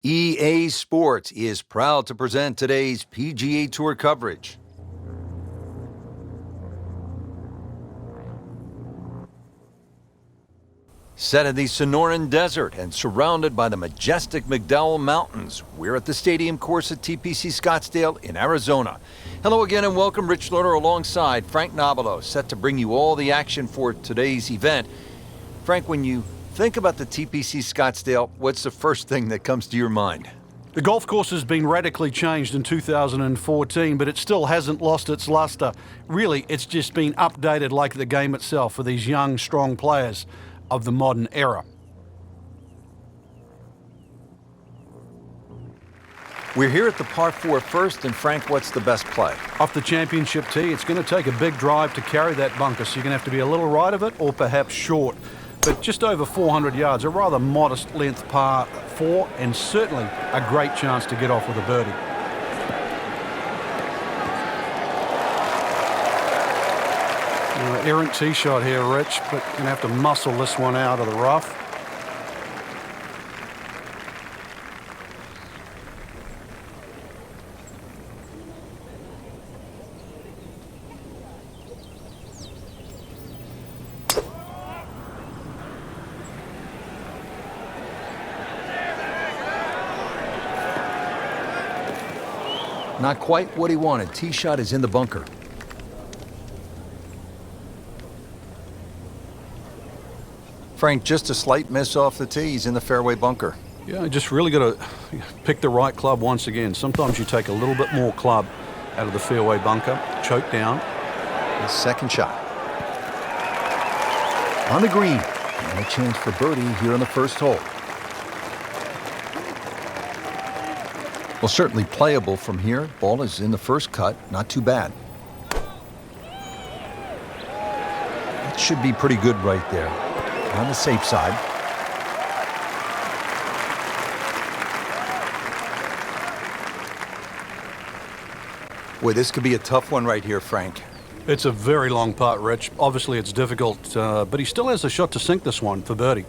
EA Sports is proud to present today's PGA Tour coverage. Set in the Sonoran Desert and surrounded by the majestic McDowell Mountains, we're at the stadium course at TPC Scottsdale in Arizona. Hello again and welcome. Rich Lerner alongside Frank Nobilo, set to bring you all the action for today's event. Frank, when you think about the TPC Scottsdale, what's the first thing that comes to your mind? The golf course has been radically changed in 2014, but it still hasn't lost its luster. Really, it's just been updated like the game itself for these young, strong players of the modern era. We're here at the par 4 first, and Frank, what's the best play? Off the championship tee, it's going to take a big drive to carry that bunker, so you're going to have to be a little right of it or perhaps short. But just over 400 yards, a rather modest length par 4, and certainly a great chance to get off with a birdie. Errant tee shot here, Rich, but going to have to muscle this one out of the rough. Not quite what he wanted. Tee shot is in the bunker. Frank, just a slight miss off the tee. He's in the fairway bunker. Yeah, just really got to pick the right club once again. Sometimes you take a little bit more club out of the fairway bunker, choke down. His second shot. On the green. And a chance for birdie here on the first hole. Well, certainly playable from here. Ball is in the first cut. Not too bad. That should be pretty good right there. On the safe side. Boy, this could be a tough one right here, Frank. It's a very long putt, Rich. Obviously, it's difficult, but he still has a shot to sink this one for birdie.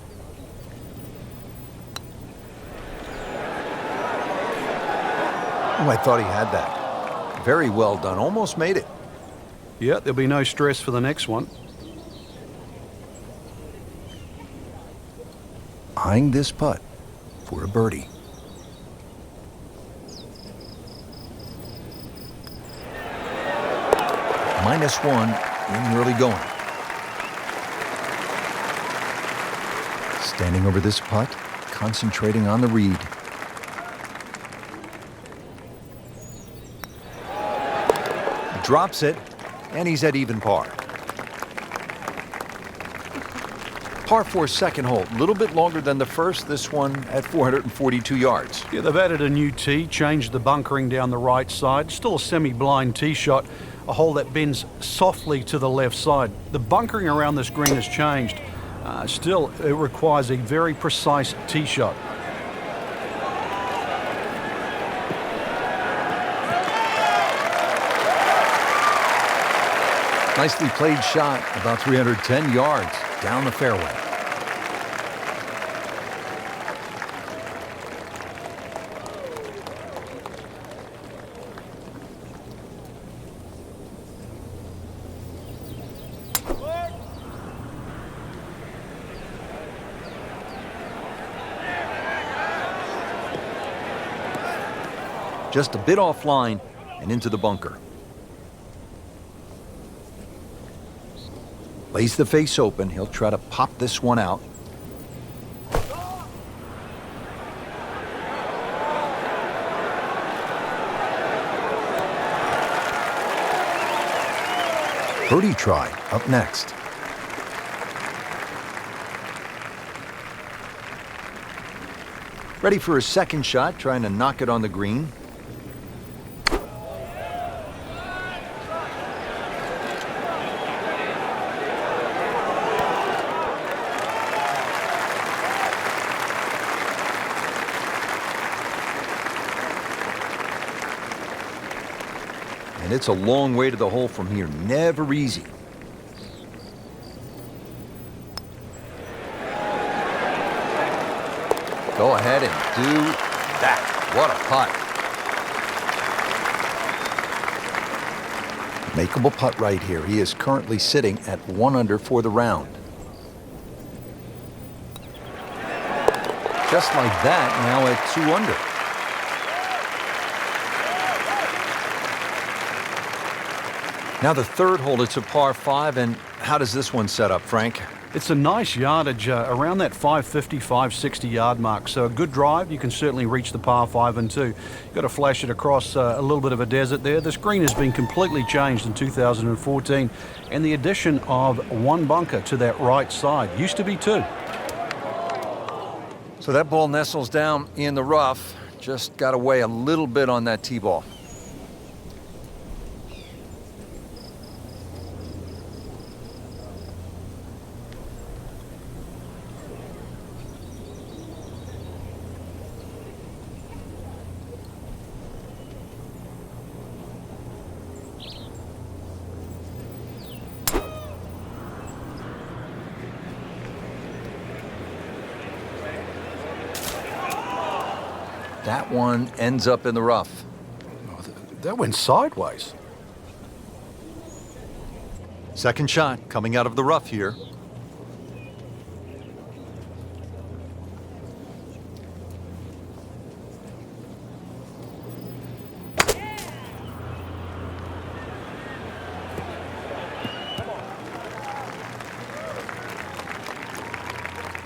Oh, I thought he had that. Very well done. Almost made it. Yeah, there'll be no stress for the next one. Eyeing this putt for a birdie. -1 in the early going. Standing over this putt, concentrating on the read. Drops it, and he's at even par. Par 4 second hole, a little bit longer than the first, this one at 442 yards. Yeah, they've added a new tee, changed the bunkering down the right side. Still a semi-blind tee shot, a hole that bends softly to the left side. The bunkering around this green has changed. Still, it requires a very precise tee shot. Nicely played shot, about 310 yards down the fairway. Just a bit offline and into the bunker. Lays the face open. He'll try to pop this one out. Birdie try up next. Ready for his second shot, trying to knock it on the green. And it's a long way to the hole from here. Never easy. Go ahead and do that. What a putt. Makeable putt right here. He is currently sitting at 1 under for the round. Just like that, now at 2 under. Now the third hole, it's a par 5, and how does this one set up, Frank? It's a nice yardage around that 550, 560 yard mark. So a good drive, you can certainly reach the par 5 and 2. You've got to flash it across a little bit of a desert there. This green has been completely changed in 2014, and the addition of 1 bunker to that right side. Used to be 2. So that ball nestles down in the rough. Just got to weigh a little bit on that tee ball. That one ends up in the rough. Oh, that went sideways. Second shot coming out of the rough here.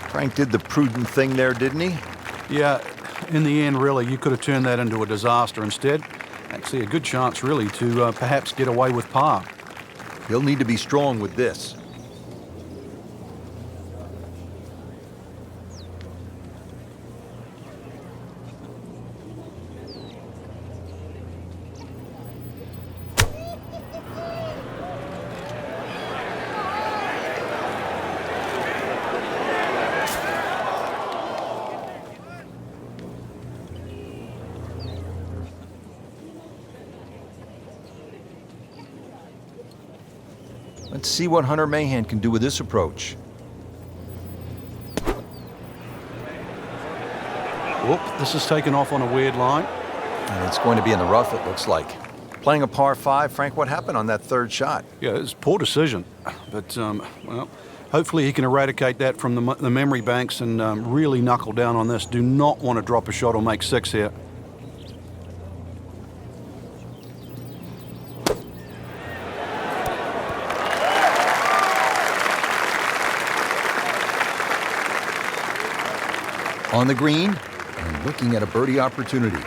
Frank did the prudent thing there, didn't he? Yeah. In the end, really, you could have turned that into a disaster instead. Actually, a good chance, really, to perhaps get away with par. He'll need to be strong with this. Let's see what Hunter Mahan can do with this approach. Whoop, this is taken off on a weird line. And it's going to be in the rough, it looks like. Playing a par 5, Frank, what happened on that third shot? Yeah, it's a poor decision. But, well, hopefully he can eradicate that from the memory banks and really knuckle down on this. Do not want to drop a shot or make 6 here. On the green and looking at a birdie opportunity.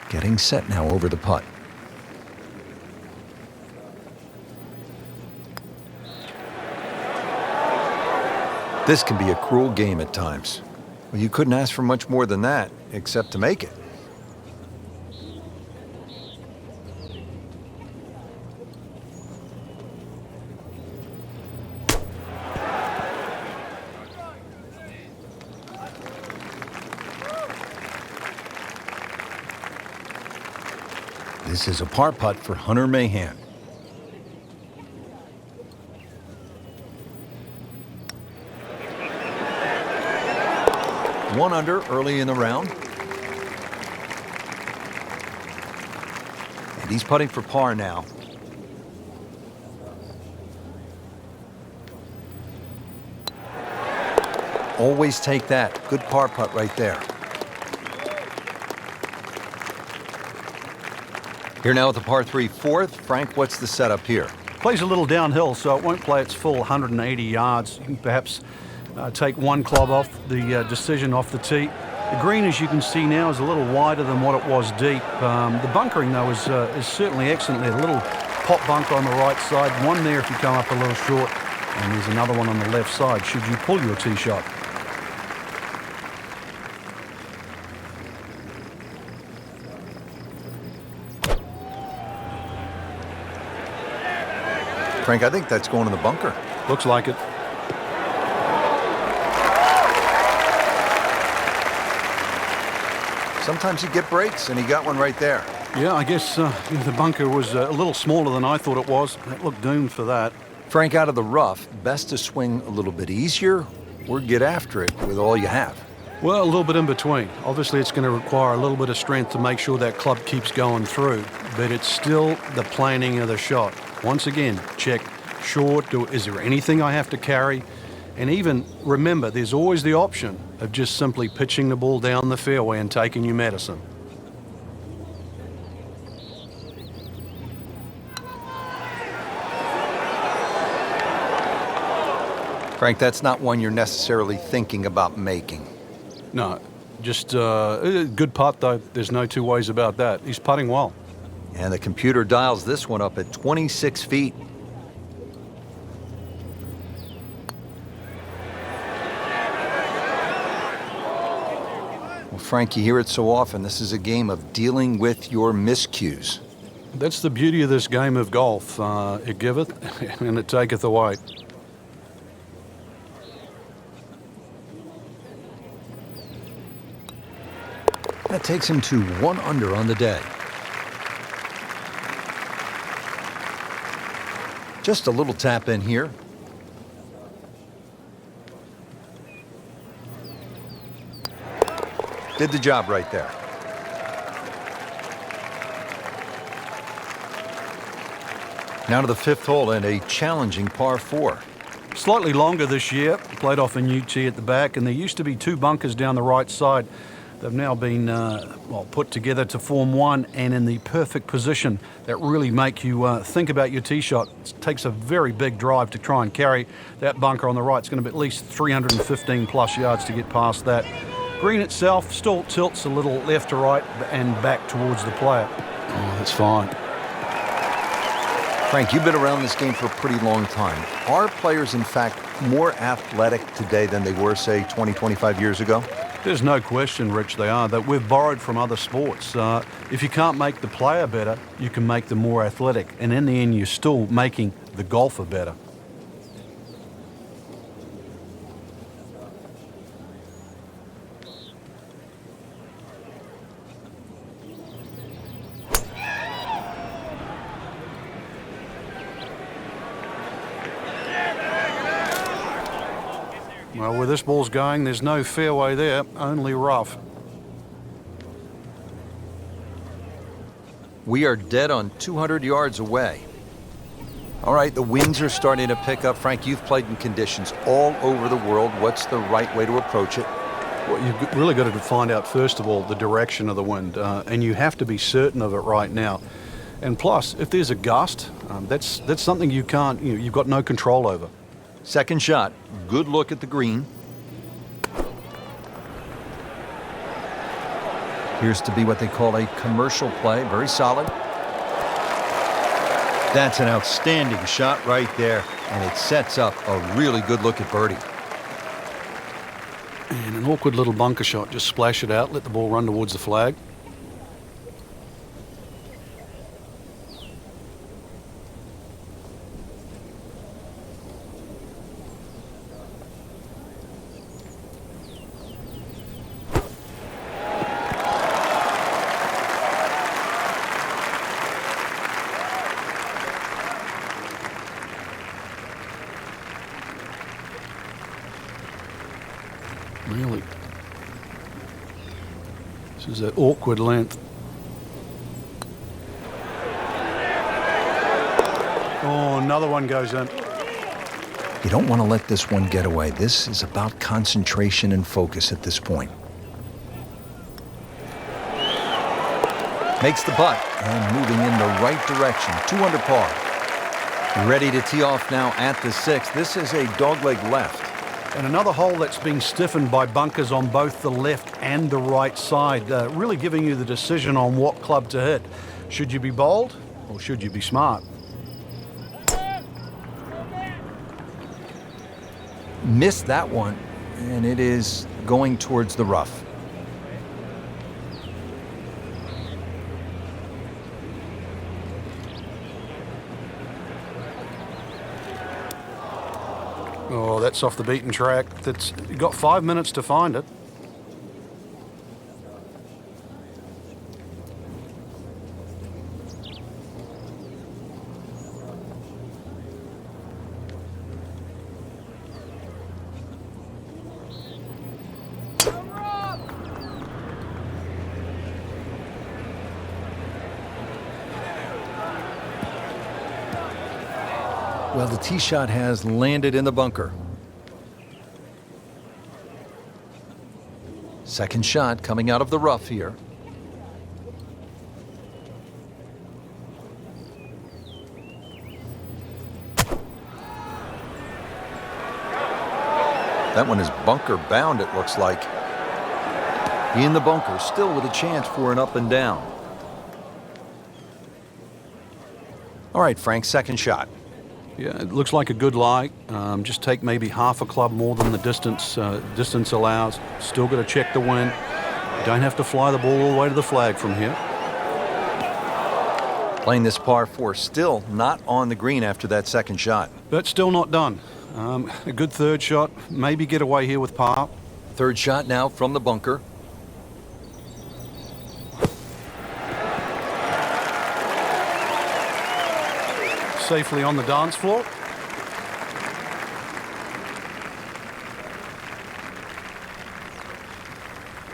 Getting set now over the putt. This can be a cruel game at times. Well, you couldn't ask for much more than that, except to make it. This is a par putt for Hunter Mahan. One under early in the round. And he's putting for par now. Always take that. Good par putt right there. Here now with the par 3 fourth. Frank, what's the setup here? Plays a little downhill, so it won't play its full 180 yards. You can perhaps take 1 club off the decision off the tee. The green, as you can see now, is a little wider than what it was deep. The bunkering, though, is certainly excellent there. A little pop bunker on the right side. One there if you come up a little short. And there's another one on the left side should you pull your tee shot. Frank, I think that's going in the bunker. Looks like it. Sometimes you get breaks, and he got one right there. Yeah, I guess the bunker was a little smaller than I thought it was. It looked doomed for that. Frank, out of the rough, best to swing a little bit easier or get after it with all you have? Well, a little bit in between. Obviously, it's going to require a little bit of strength to make sure that club keeps going through, but it's still the planning of the shot. Once again, check short. Is there anything I have to carry? And even remember, there's always the option of just simply pitching the ball down the fairway and taking your medicine. Frank, that's not one you're necessarily thinking about making. No, just a good putt, though. There's no two ways about that. He's putting well. And the computer dials this one up at 26 feet. Well, Frank, you hear it so often. This is a game of dealing with your miscues. That's the beauty of this game of golf. It giveth and it taketh away. That takes him to 1 under on the day. Just a little tap in here. Did the job right there. Now to the 5th hole and a challenging par 4. Slightly longer this year. Played off a new tee at the back, and there used to be 2 bunkers down the right side. They've now been put together to form one and in the perfect position that really make you think about your tee shot. It takes a very big drive to try and carry that bunker on the right. It's going to be at least 315 plus yards to get past that. Green itself still tilts a little left to right and back towards the player. Oh, that's fine. Frank, you've been around this game for a pretty long time. Are players, in fact, more athletic today than they were, say, 20, 25 years ago? There's no question, Rich, they are. That we've borrowed from other sports. If you can't make the player better, you can make them more athletic. And in the end, you're still making the golfer better. Well, where this ball's going, there's no fairway there, only rough. We are dead on 200 yards away. All right, the winds are starting to pick up. Frank, you've played in conditions all over the world. What's the right way to approach it? Well, you've really got to find out, first of all, the direction of the wind, and you have to be certain of it right now. And plus, if there's a gust, that's something you can't, you've got no control over. Second shot, good look at the green. Appears to be what they call a commercial play, very solid. That's an outstanding shot right there, and it sets up a really good look at birdie. And an awkward little bunker shot, just splash it out, let the ball run towards the flag. Really. This is that awkward length. Oh, another one goes in. You don't want to let this one get away. This is about concentration and focus at this point. Makes the putt and moving in the right direction. 2 under par. Ready to tee off now at the 6th. This is a dogleg left. And another hole that's been stiffened by bunkers on both the left and the right side, really giving you the decision on what club to hit. Should you be bold or should you be smart? Missed that one, and it is going towards the rough. Oh, that's off the beaten track. You've got 5 minutes to find it. Well, the tee shot has landed in the bunker. Second shot coming out of the rough here. That one is bunker bound, it looks like. In the bunker, still with a chance for an up and down. All right, Frank, second shot. Yeah, it looks like a good lie. Just take maybe half a club more than the distance allows. Still got to check the wind. You don't have to fly the ball all the way to the flag from here. Playing this par 4, still not on the green after that second shot. But still not done. A good third shot. Maybe get away here with par. Third shot now from the bunker. Safely on the dance floor.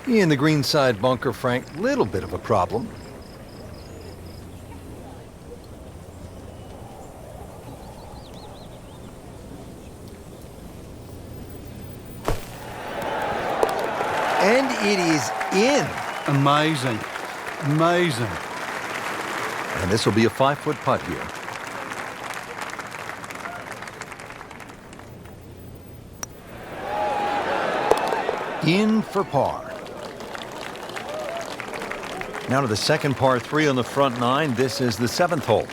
In the greenside bunker, Frank, little bit of a problem. And it is in. Amazing. Amazing. And this will be a 5-foot putt here. In for par. Now to the second par 3 on the front 9. This is the 7th hole.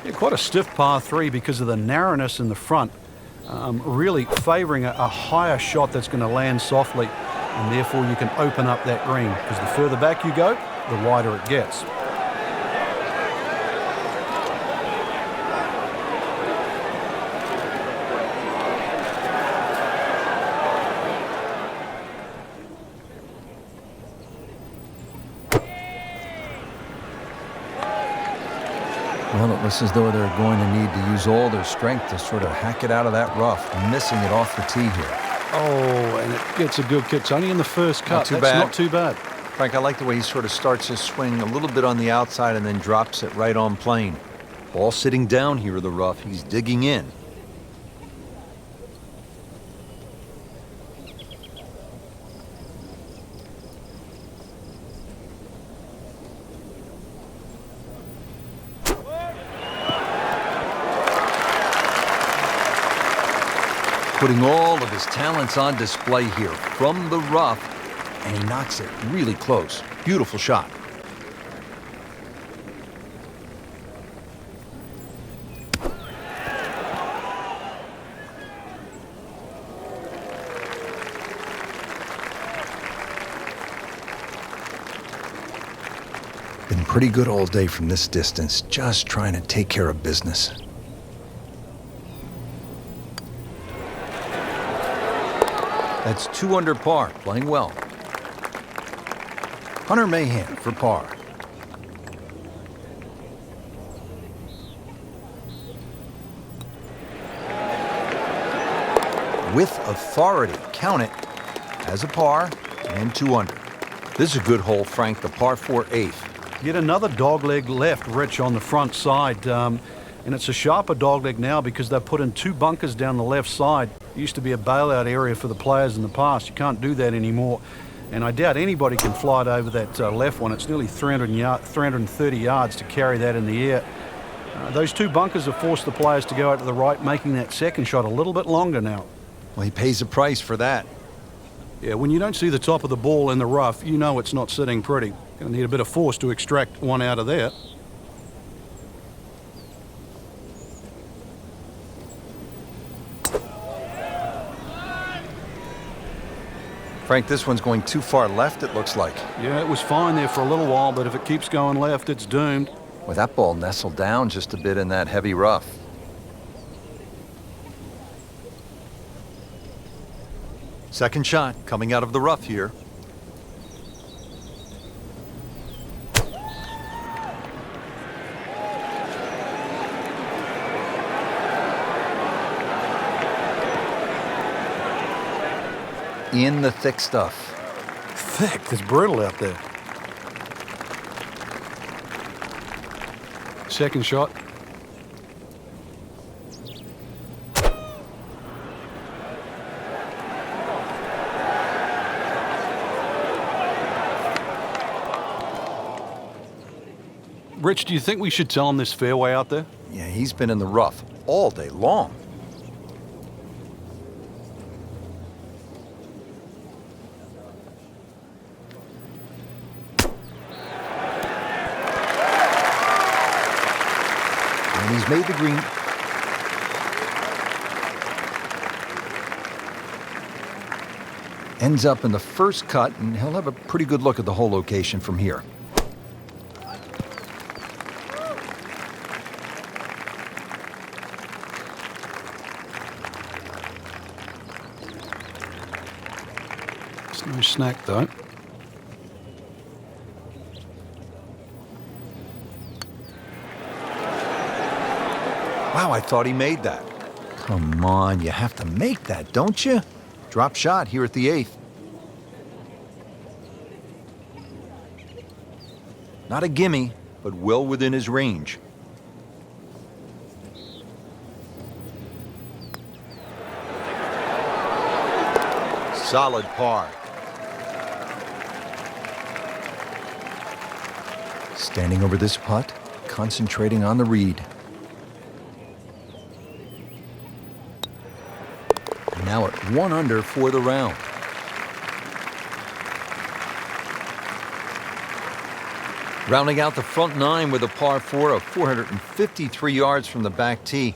Yeah, quite a stiff par 3 because of the narrowness in the front. Really favoring a higher shot that's going to land softly, and therefore you can open up that green, because the further back you go, the wider it gets. Well, it looks as though they're going to need to use all their strength to sort of hack it out of that rough, missing it off the tee here. Oh, and it gets a good kick. It's only in the first cut. That's bad. Not too bad. Frank, I like the way he sort of starts his swing a little bit on the outside and then drops it right on plane. Ball sitting down here in the rough. He's digging in. Putting all of his talents on display here from the rough, and he knocks it really close. Beautiful shot. Been pretty good all day from this distance, just trying to take care of business. That's 2 under par, playing well. Hunter Mahan for par. With authority, count it as a par and 2 under. This is a good hole, Frank, the par 4 8th. Get another dogleg left, Rich, on the front side. And it's a sharper dogleg now because they've put in 2 bunkers down the left side. It used to be a bailout area for the players in the past. You can't do that anymore. And I doubt anybody can fly it over that left one. It's nearly 330 yards to carry that in the air. Those 2 bunkers have forced the players to go out to the right, making that second shot a little bit longer now. Well, he pays a price for that. Yeah, when you don't see the top of the ball in the rough, you know it's not sitting pretty. Going to need a bit of force to extract one out of there. Frank, this one's going too far left, it looks like. Yeah, it was fine there for a little while, but if it keeps going left, it's doomed. Well, that ball nestled down just a bit in that heavy rough. Second shot coming out of the rough here. In the thick stuff. Thick? It's brittle out there. Second shot. Rich, do you think we should tell him this fairway out there? Yeah, he's been in the rough all day long. And he's made the green. Ends up in the first cut, and he'll have a pretty good look at the whole location from here. It's no snack, though. Wow, I thought he made that. Come on, you have to make that, don't you? Drop shot here at the 8th. Not a gimme, but well within his range. Solid par. Standing over this putt, concentrating on the read. Now at 1 under for the round. Rounding out the front 9 with a par 4 of 453 yards from the back tee.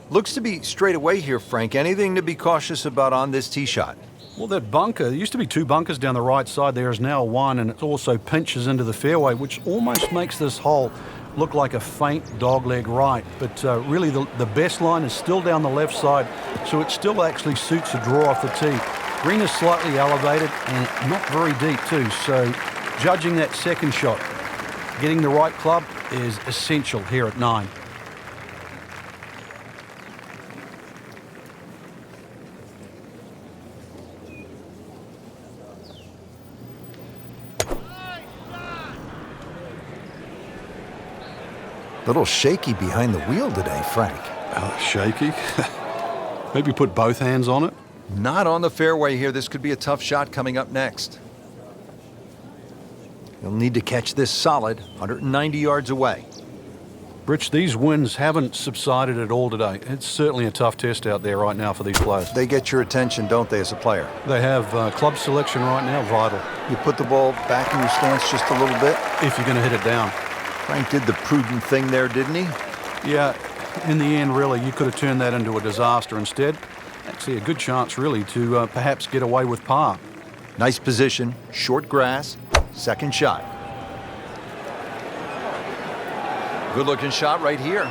Looks to be straight away here, Frank. Anything to be cautious about on this tee shot? Well, that bunker, there used to be 2 bunkers down the right side. There is now 1, and it also pinches into the fairway, which almost makes this hole look like a faint dogleg right. But really, the best line is still down the left side, so it still actually suits a draw off the tee. Green is slightly elevated and not very deep too, so judging that second shot, getting the right club is essential here at 9. Little shaky behind the wheel today, Frank. Shaky? Maybe put both hands on it? Not on the fairway here. This could be a tough shot coming up next. He'll need to catch this solid, 190 yards away. Rich, these winds haven't subsided at all today. It's certainly a tough test out there right now for these players. They get your attention, don't they, as a player? They have club selection right now vital. You put the ball back in your stance just a little bit? If you're going to hit it down. Frank did the prudent thing there, didn't he? Yeah, in the end, really, you could have turned that into a disaster instead. Actually, a good chance, really, to perhaps get away with par. Nice position, short grass, second shot. Good-looking shot right here.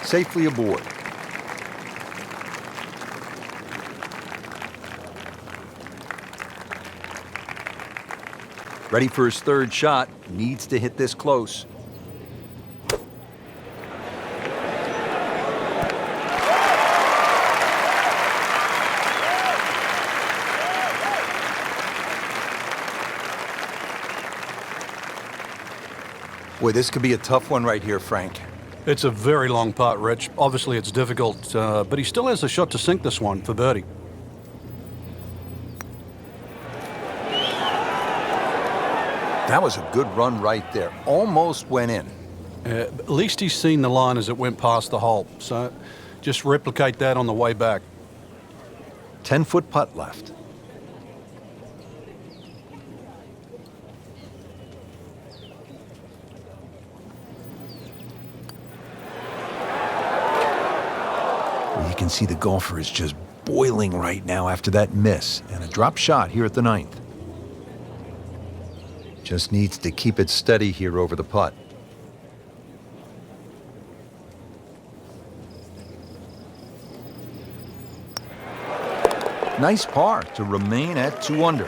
Safely aboard. Ready for his third shot. Needs to hit this close. Boy, this could be a tough one right here, Frank. It's a very long putt, Rich. Obviously, it's difficult, but he still has a shot to sink this one for birdie. That was a good run right there. Almost went in. At least he's seen the line as it went past the hole. So just replicate that on the way back. 10-foot putt left. You can see the golfer is just boiling right now after that miss and a drop shot here at the 9th. Just needs to keep it steady here over the putt. Nice par to remain at 2 under.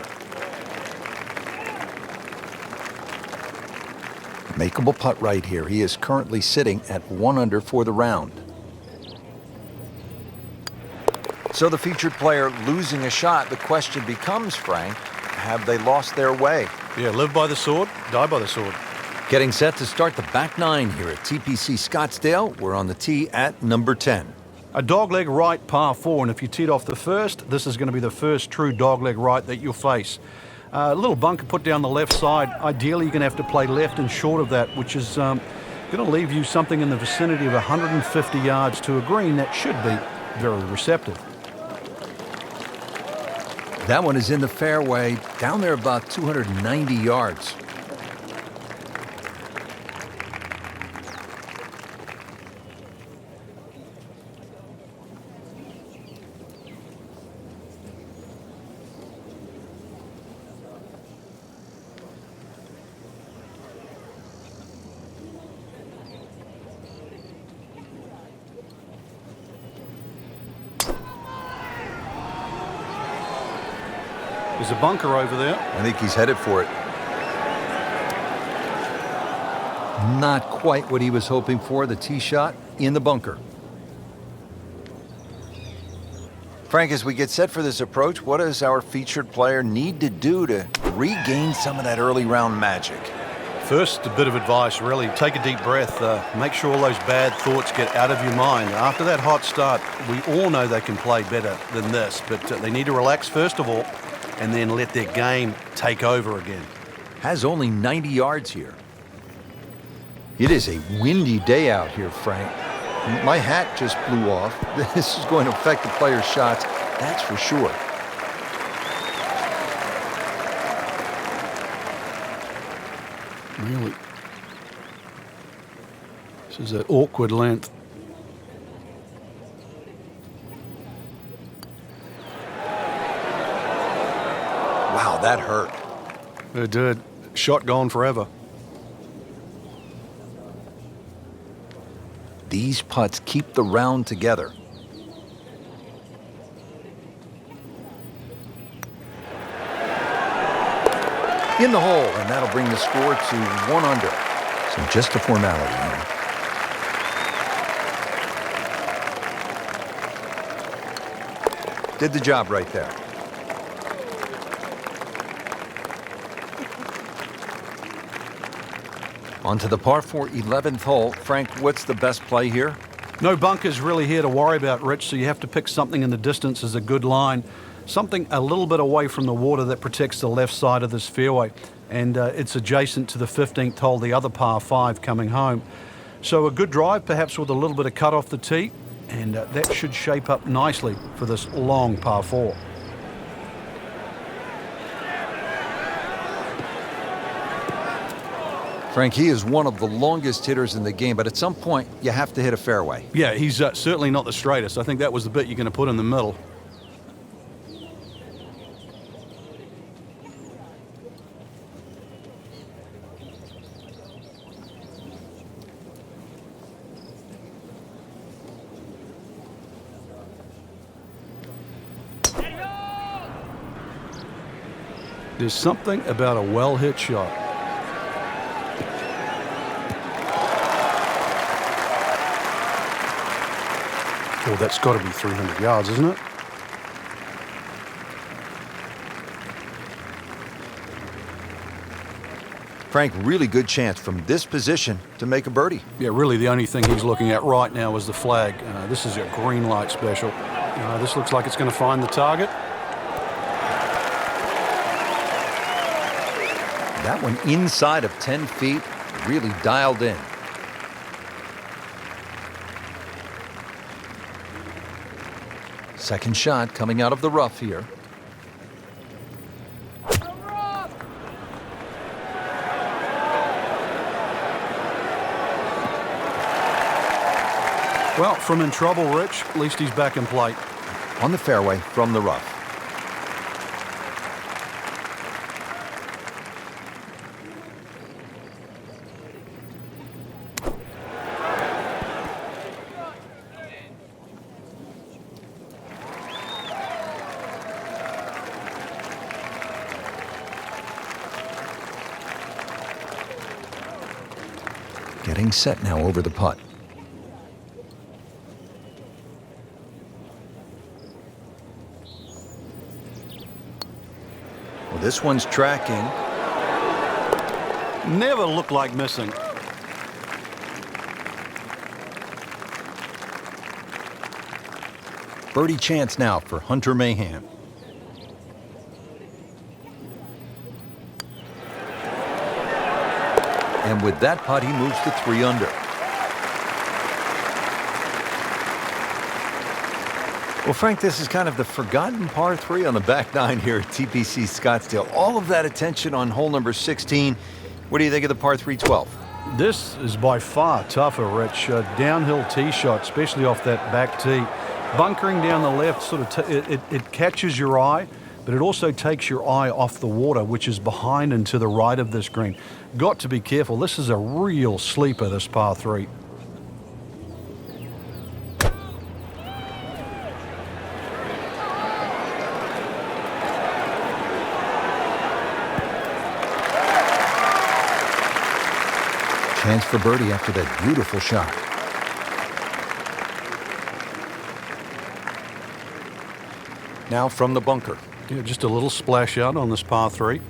Makeable putt right here. He is currently sitting at 1 under for the round. So the featured player losing a shot, the question becomes, Frank, have they lost their way? Yeah, live by the sword, die by the sword. Getting set to start the back 9 here at TPC Scottsdale. We're on the tee at number 10. A dogleg right par 4, and if you teed off the first, this is going to be the first true dogleg right that you'll face. A little bunker put down the left side. Ideally, you're going to have to play left and short of that, which is going to leave you something in the vicinity of 150 yards to a green that should be very receptive. That one is in the fairway, down there about 290 yards. There's a bunker over there. I think he's headed for it. Not quite what he was hoping for, the tee shot in the bunker. Frank, as we get set for this approach, what does our featured player need to do to regain some of that early round magic? First, a bit of advice, really. Take a deep breath. Make sure all those bad thoughts get out of your mind. After that hot start, we all know they can play better than this, but they need to relax first of all and then let their game take over again. Has only 90 yards here. It is a windy day out here, Frank. My hat just blew off. This is going to affect the players' shots, that's for sure. Really? This is an awkward length. Wow, that hurt. It did. Shot gone forever. These putts keep the round together. In the hole, and that'll bring the score to 1 under. So just a formality here. Did the job right there. On to the par 4 11th hole. Frank, what's the best play here? No bunkers really here to worry about, Rich, so you have to pick something in the distance as a good line. Something a little bit away from the water that protects the left side of this fairway. And it's adjacent to the 15th hole, the other par 5 coming home. So a good drive, perhaps with a little bit of cut off the tee, and that should shape up nicely for this long par 4. Frank, he is one of the longest hitters in the game, but at some point, you have to hit a fairway. Yeah, he's certainly not the straightest. I think that was the bit you're going to put in the middle. There's something about a well-hit shot. Oh, that's got to be 300 yards, isn't it? Frank, really good chance from this position to make a birdie. Yeah, really the only thing he's looking at right now is the flag. This is a green light special. This looks like it's going to find the target. That one inside of 10 feet, really dialed in. Second shot coming out of the rough here. Well, from in trouble, Rich, at least he's back in play. On the fairway from the rough. Getting set now over the putt. Well, this one's tracking. Never looked like missing. Birdie chance now for Hunter Mahan. And with that putt, he moves to 3 under. Well, Frank, this is kind of the forgotten par 3 on the back 9 here at TPC Scottsdale. All of that attention on hole number 16. What do you think of the par 3 12? This is by far tougher, Rich. Downhill tee shot, especially off that back tee. Bunkering down the left sort of it catches your eye, but it also takes your eye off the water, which is behind and to the right of this green. Got to be careful. This is a real sleeper, this par 3. Chance for birdie after that beautiful shot. Now from the bunker. Yeah, just a little splash out on this par 3.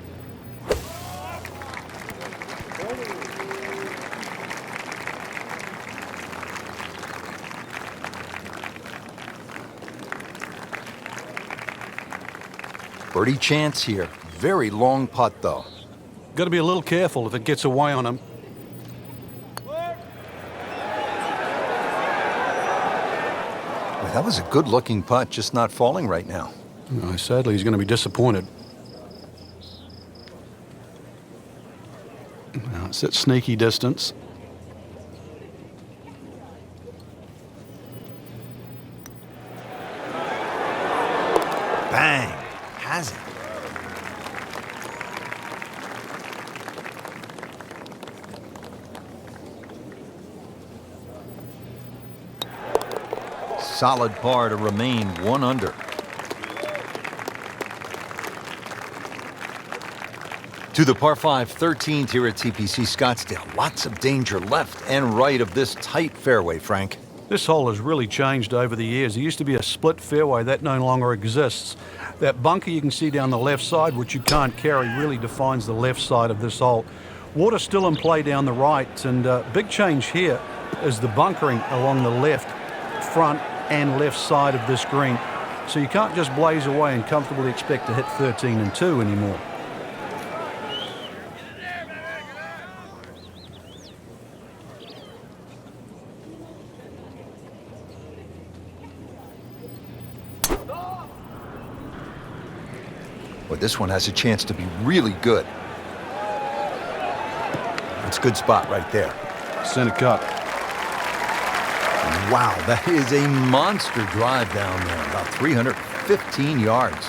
Birdie chance here. Very long putt, though. Got to be a little careful if it gets away on him. That was a good-looking putt, just not falling right now. No, sadly, he's going to be disappointed. Now, it's that sneaky distance. Bang! Has it. Solid par to remain 1 under. To the par 5 13th here at TPC Scottsdale. Lots of danger left and right of this tight fairway, Frank. This hole has really changed over the years. There used to be a split fairway. That no longer exists. That bunker you can see down the left side, which you can't carry, really defines the left side of this hole. Water still in play down the right, and big change here is the bunkering along the left front and left side of this green. So you can't just blaze away and comfortably expect to hit 13 and 2 anymore. Well, this one has a chance to be really good. It's a good spot right there. Center cut. Wow, that is a monster drive down there, about 315 yards.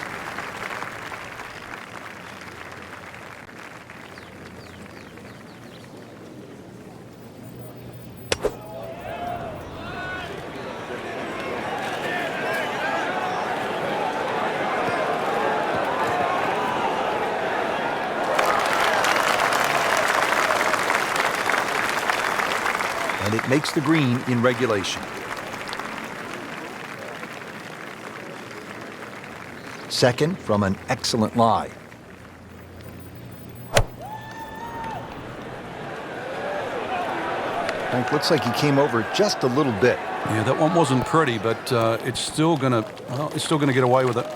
And it makes the green in regulation. Second from an excellent lie. Frank, looks like he came over just a little bit. Yeah, that one wasn't pretty, but it's still gonna get away with it.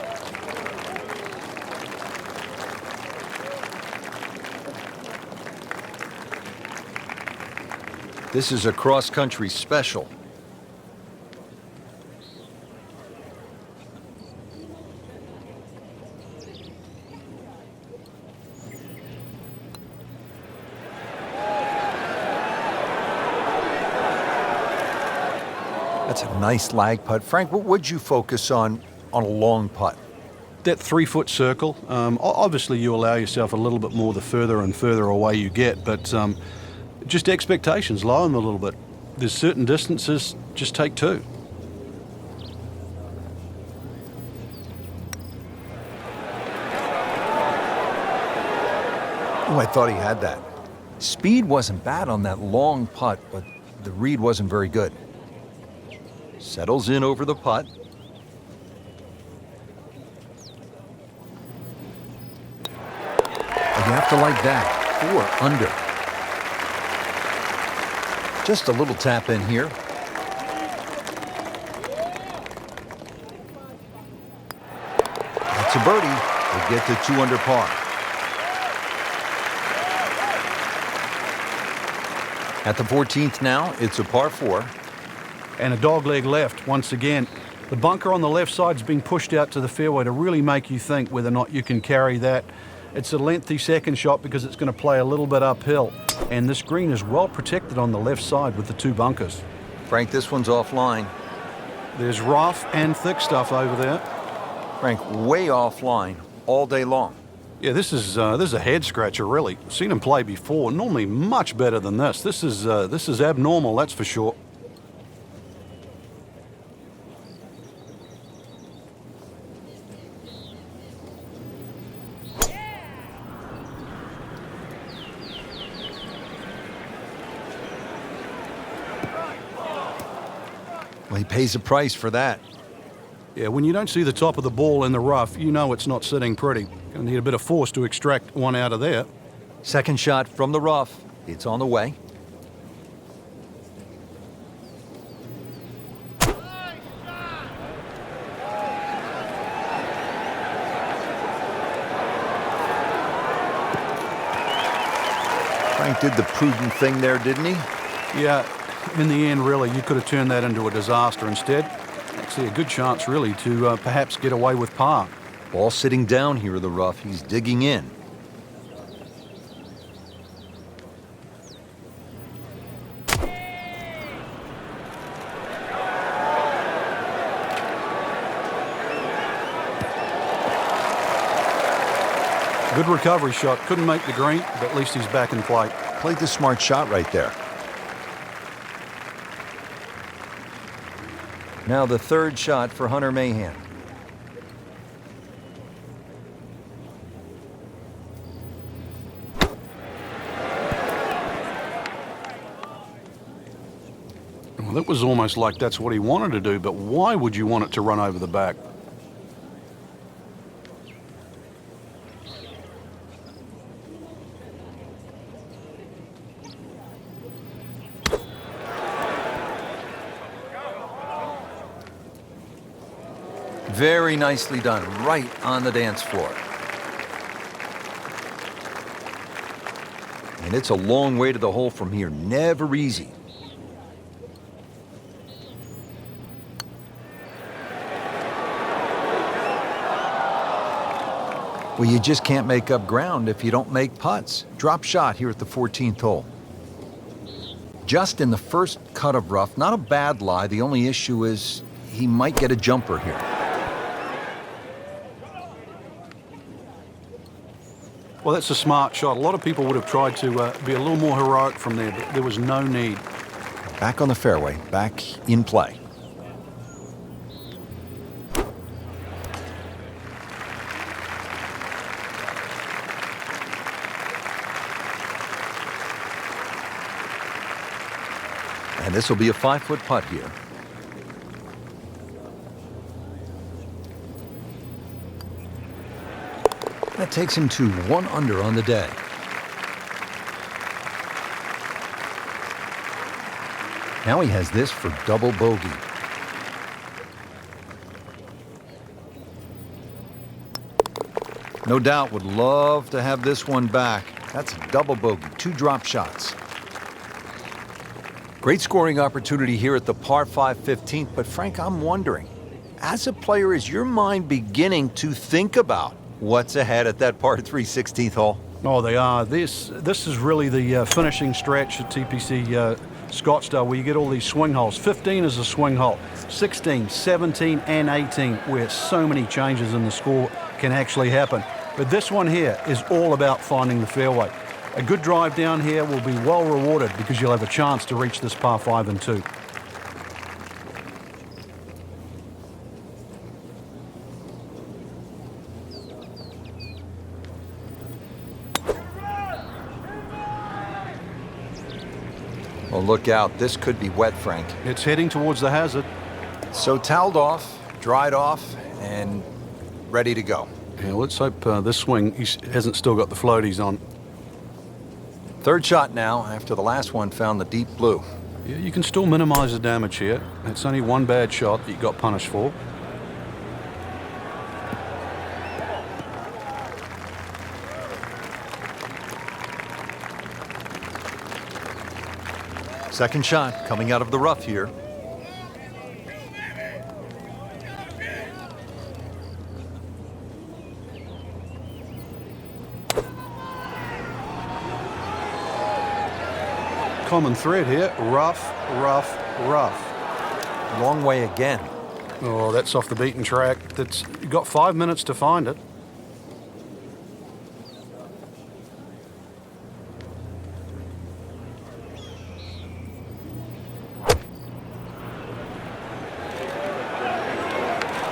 This is a cross-country special. That's a nice lag putt. Frank, what would you focus on a long putt? That 3-foot circle. Obviously, you allow yourself a little bit more the further and further away you get, but just expectations, lower them a little bit. There's certain distances, just take 2. Oh, I thought he had that. Speed wasn't bad on that long putt, but the read wasn't very good. Settles in over the putt. And you have to like that. 4 under. Just a little tap in here. That's a birdie. They get to 2 under par. At the 14th now, it's a par 4. And a dogleg left once again. The bunker on the left side's been pushed out to the fairway to really make you think whether or not you can carry that. It's a lengthy second shot because it's going to play a little bit uphill. And this green is well protected on the left side with the 2 bunkers. Frank, this one's offline. There's rough and thick stuff over there. Frank, way offline all day long. Yeah, this is a head scratcher, really. Seen him play before. Normally much better than this. This is abnormal, that's for sure. Well, he pays a price for that. Yeah, when you don't see the top of the ball in the rough, you know it's not sitting pretty. Gonna need a bit of force to extract one out of there. Second shot from the rough. It's on the way. Frank did the prudent thing there, didn't he? Yeah, in the end, really, you could have turned that into a disaster instead. Actually, a good chance, really, to perhaps get away with par. Ball sitting down here in the rough. He's digging in. Good recovery shot. Couldn't make the green, but at least he's back in play. Played the smart shot right there. Now the third shot for Hunter Mahan. Well, that was almost like that's what he wanted to do, but why would you want it to run over the back? Very nicely done, right on the dance floor. And it's a long way to the hole from here, never easy. Well, you just can't make up ground if you don't make putts. Drop shot here at the 14th hole. Just in the first cut of rough, not a bad lie. The only issue is he might get a jumper here. Well, that's a smart shot. A lot of people would have tried to be a little more heroic from there, but there was no need. Back on the fairway, back in play. And this will be a 5-foot putt here. That takes him to 1 under on the day. Now he has this for double bogey. No doubt would love to have this one back. That's a double bogey, 2 drop shots. Great scoring opportunity here at the par 5 15th, but Frank, I'm wondering, as a player, is your mind beginning to think about what's ahead at that par 3 16th hole? Oh, they are. This is really the finishing stretch at TPC Scottsdale, where you get all these swing holes. 15 is a swing hole. 16, 17, and 18, where so many changes in the score can actually happen. But this one here is all about finding the fairway. A good drive down here will be well rewarded because you'll have a chance to reach this par 5 and 2. Well, look out. This could be wet, Frank. It's heading towards the hazard. So toweled off, dried off, and ready to go. Yeah, let's hope this swing he hasn't still got the floaties on. Third shot now after the last one found the deep blue. Yeah, you can still minimize the damage here. It's only one bad shot that you got punished for. Second shot coming out of the rough here. Common thread here, rough, rough, rough. Long way again. Oh, that's off the beaten track. You've got 5 minutes to find it.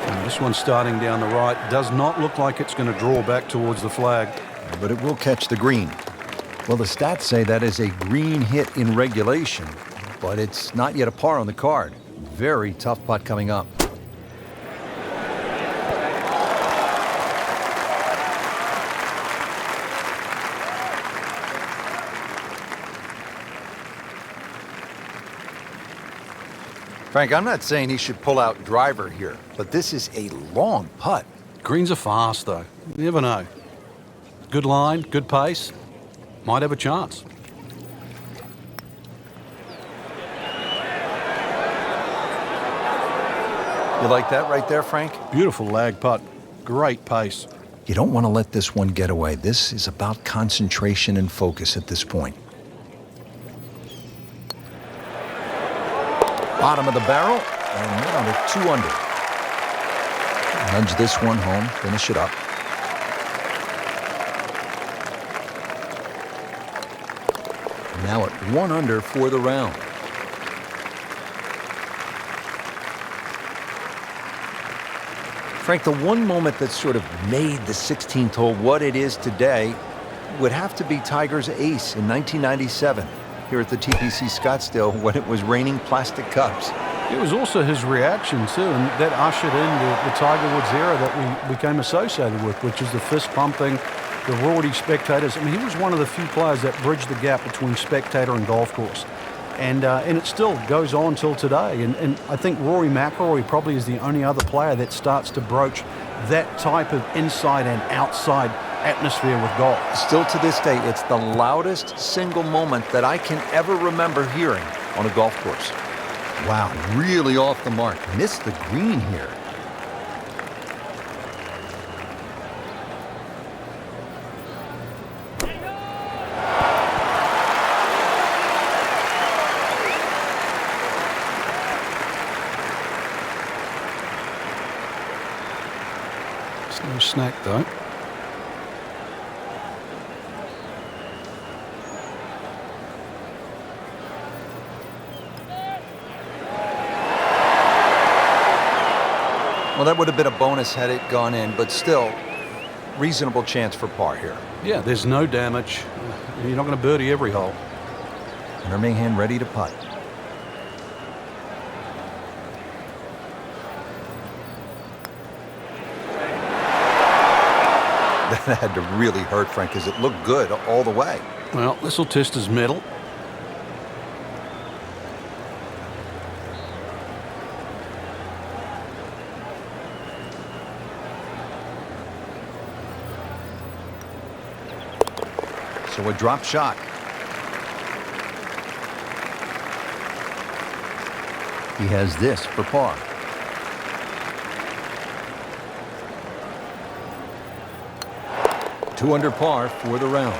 And this one starting down the right does not look like it's going to draw back towards the flag. But it will catch the green. Well, the stats say that is a green hit in regulation, but it's not yet a par on the card. Very tough putt coming up. Frank, I'm not saying he should pull out driver here, but this is a long putt. Greens are fast, though. You never know. Good line, good pace. Might have a chance. You like that right there, Frank? Beautiful lag putt. Great pace. You don't want to let this one get away. This is about concentration and focus at this point. Bottom of the barrel, and we're on a 2 under. Nudge this one home, finish it up. Now at 1 under for the round. Frank, the one moment that sort of made the 16th hole what it is today would have to be Tiger's ace in 1997 here at the TPC Scottsdale when it was raining plastic cups. It was also his reaction, too, and that ushered in the Tiger Woods era that we became associated with, which is the fist pumping, the rowdy spectators. I mean, he was one of the few players that bridged the gap between spectator and golf course. And it still goes on till today. And I think Rory McIlroy probably is the only other player that starts to broach that type of inside and outside atmosphere with golf. Still to this day, it's the loudest single moment that I can ever remember hearing on a golf course. Wow, really off the mark. Missed the green here. It's no snack, though. Well, that would have been a bonus had it gone in, but still, reasonable chance for par here. Yeah, there's no damage. You're not going to birdie every hole. And Mahan ready to putt. That had to really hurt, Frank, because it looked good all the way. Well, this will test his mettle. So a drop shot. He has this for par. Two under par for the round.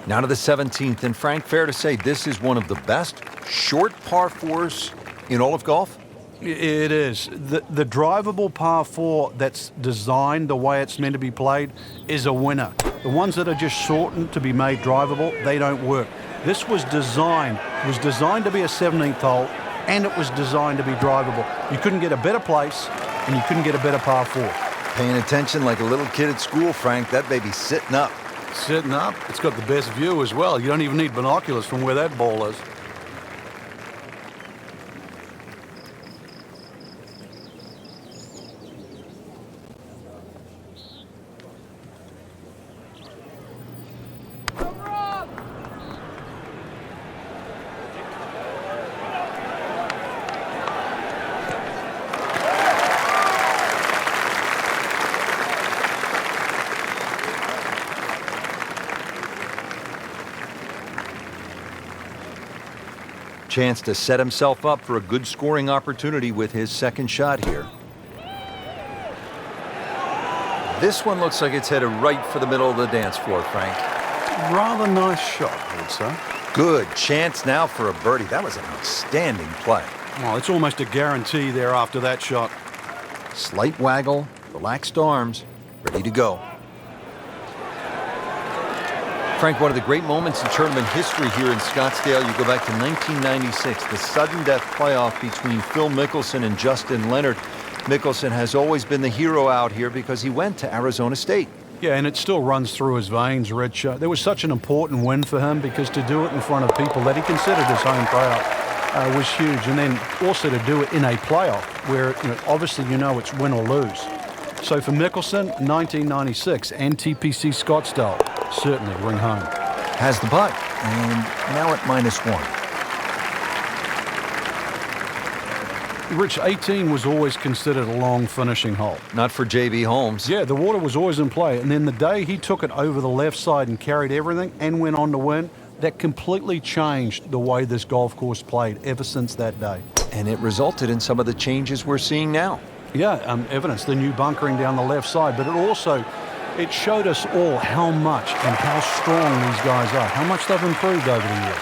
Now to the 17th, and Frank, fair to say this is one of the best short par fours in all of golf? It is. The drivable par 4 that's designed the way it's meant to be played is a winner. The ones that are just shortened to be made drivable, they don't work. This was designed. It was designed to be a 17th hole, and it was designed to be drivable. You couldn't get a better place, and you couldn't get a better par 4. Paying attention like a little kid at school, Frank. That baby's sitting up. Sitting up. It's got the best view as well. You don't even need binoculars from where that ball is. Chance to set himself up for a good scoring opportunity with his second shot here. This one looks like it's headed right for the middle of the dance floor, Frank. Rather nice shot, I would say. Good chance now for a birdie. That was an outstanding play. Well, it's almost a guarantee there after that shot. Slight waggle, relaxed arms, ready to go. Frank, one of the great moments in tournament history here in Scottsdale, you go back to 1996, the sudden death playoff between Phil Mickelson and Justin Leonard. Mickelson has always been the hero out here because he went to Arizona State. Yeah, and it still runs through his veins, Rich. There was such an important win for him because to do it in front of people that he considered his home crowd was huge. And then also to do it in a playoff where obviously it's win or lose. So for Mickelson, 1996 and TPC Scottsdale certainly ring home. Has the putt, and now at -1. Rich, 18 was always considered a long finishing hole. Not for J.B. Holmes. Yeah, the water was always in play. And then the day he took it over the left side and carried everything and went on to win, that completely changed the way this golf course played ever since that day. And it resulted in some of the changes we're seeing now. Yeah, evidence, the new bunkering down the left side. But it showed us all how much and how strong these guys are, how much they've improved over the years.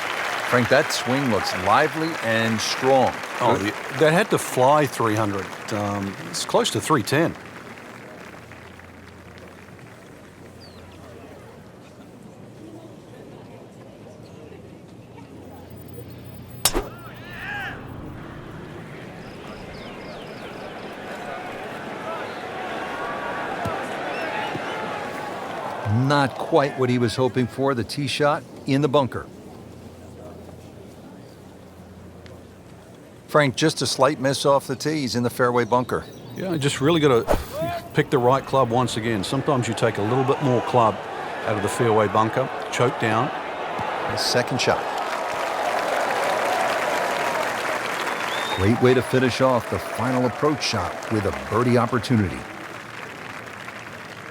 Frank, that swing looks lively and strong. Oh, that had to fly 300. It's close to 310. Not quite what he was hoping for, the tee shot in the bunker. Frank, just a slight miss off the tee. He's in the fairway bunker. Yeah, just really got to pick the right club once again. Sometimes you take a little bit more club out of the fairway bunker, choke down. His second shot. Great way to finish off the final approach shot with a birdie opportunity.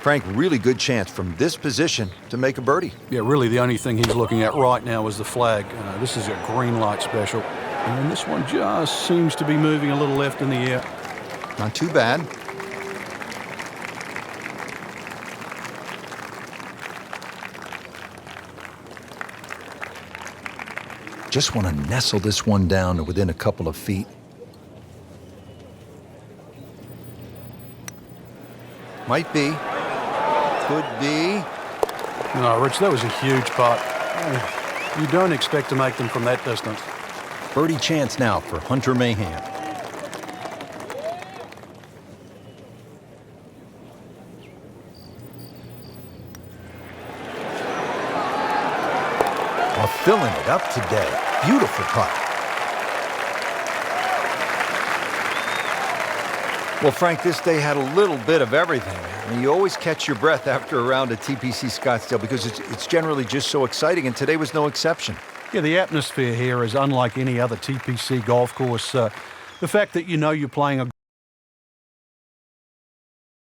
Frank, really good chance from this position to make a birdie. Yeah, really the only thing he's looking at right now is the flag. This is a green light special. And this one just seems to be moving a little left in the air. Not too bad. Just want to nestle this one down to within a couple of feet. Might be. Could be. No, Rich, that was a huge putt. You don't expect to make them from that distance. Birdie chance now for Hunter Mahan. Well, filling it up today. Beautiful putt. Well, Frank, this day had a little bit of everything. I mean, you always catch your breath after a round at TPC Scottsdale because it's generally just so exciting, and today was no exception. Yeah, the atmosphere here is unlike any other TPC golf course. The fact that you're playing a